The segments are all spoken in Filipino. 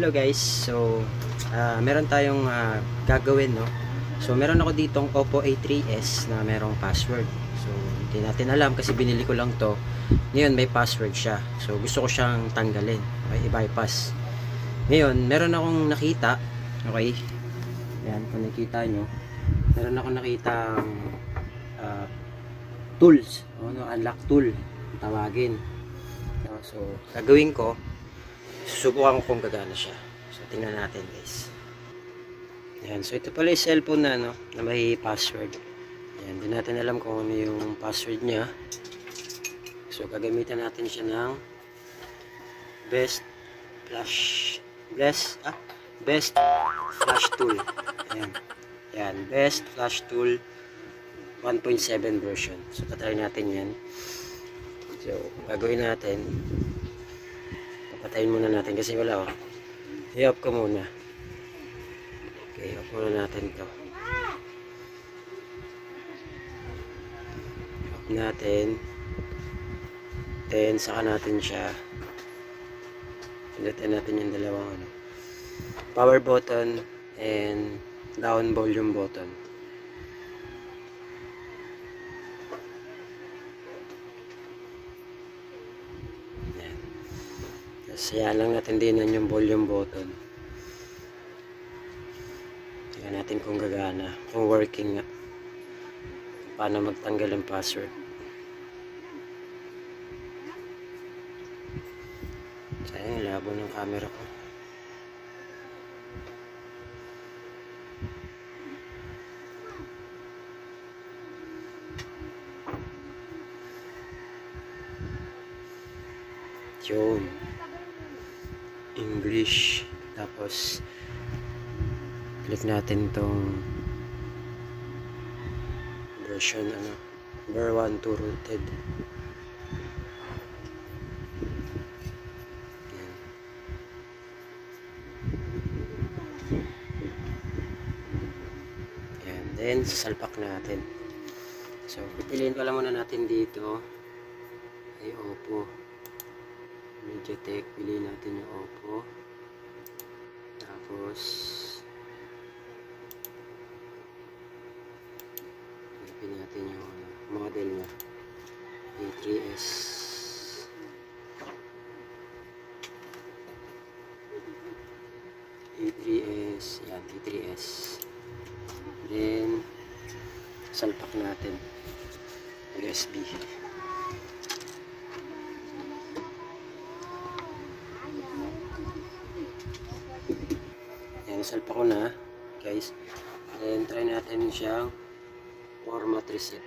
Hello guys, so meron tayong gagawin, no? So meron ako ditong Oppo A3s na merong password. So hindi natin alam kasi binili ko lang to. Ngayon may password siya. So gusto ko siyang tanggalin. Okay, i-bypass. Ngayon, meron akong nakita. Okay. Yan, kung nakita nyo. Meron akong nakita tools. No, unlock tool. Tawagin. So gagawin ko, susubukan ko kung gagana siya. So tingnan natin guys. Ayan, so ito pala yung cellphone na, no, na may password. Ayan, hindi natin alam kung ano yung password niya. So gagamitan natin siya ng best flash tool. Ayan. Ayan, best flash tool 1.7 version. So tatry natin yan. So gagawin natin, papatayin muna natin kasi wala, oh. I-off ko muna. Okay, off muna natin to. Off natin. Then saka natin siya. Pindutin natin yung dalawang power button and down volume button. Yan. Tapos yan lang natin din yung volume button. Tingnan natin kung gagana, kung working nga. Paano magtanggal ng password. Sayang, labo ng camera ko. Yun. English. Tapos click natin tong version ver 1 to rooted. Yan. Yan. Then sasalpak natin. So pipiliin ko lang muna natin dito ay Oppo MediaTek. Piliin natin yung Oppo. Tapos hanapin natin yung model niya, A3s. Yan, A3s. Then salpak natin USB. Yan, salpak ko na guys. Then try natin siyang format reset.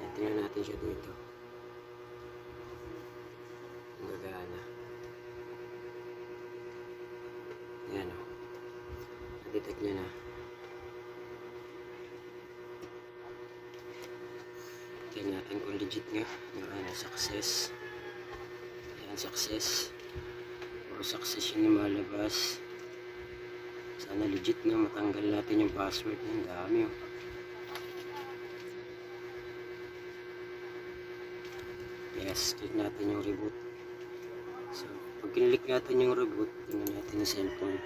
Yan, tingnan natin siya dito. Ang gagana. Yan, o. Na-detect niya na. Tingnan natin kung legit nga. Yan, success. Yan, success. Puro success yung lumalabas. Sana legit nga matanggal natin yung password. Ang dami, o. Yes, click natin yung reboot. So, pag kinlik natin yung reboot, tingnan natin yung cellphone.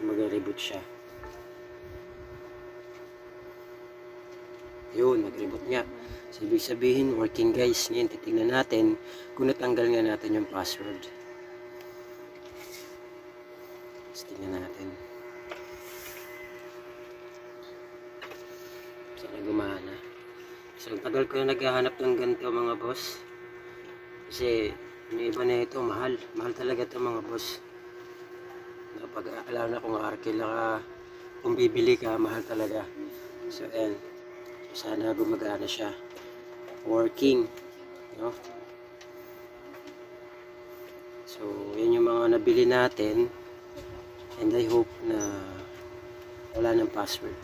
Mag-reboot siya. Yun, nag-reboot nga. So, ibig sabihin, working guys. Ngayon, titignan natin kung natanggal nga natin yung password. So, tingnan natin. Sana gumana. So, tagal ko na naghahanap ng ganito mga boss. Kasi, yung iba na ito, mahal. Mahal talaga ito mga boss. Pag alam na kung arkila ka, kung bibili ka, mahal talaga. So, ayan. So, sana gumagana siya. Working. No? So, yun yung mga nabili natin. And I hope na wala ng password.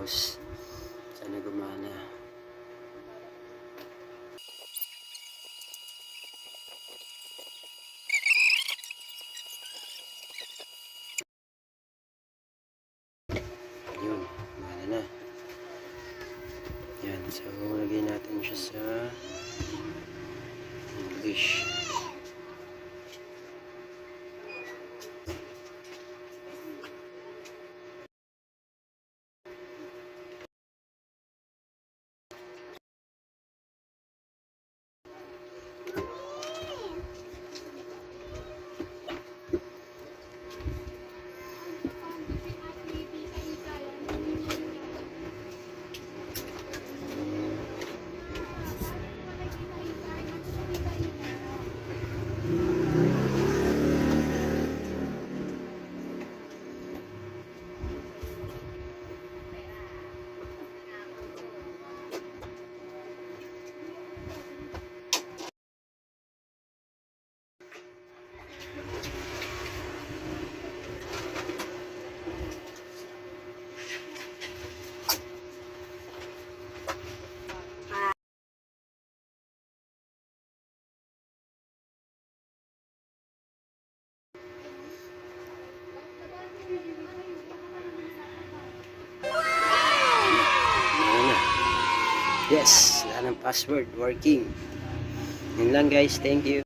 Tapos, sana gumana. Yun, gumana na. Yan, so lagay natin siya sa English. Yes, lahat ng password working. Yun lang guys, thank you.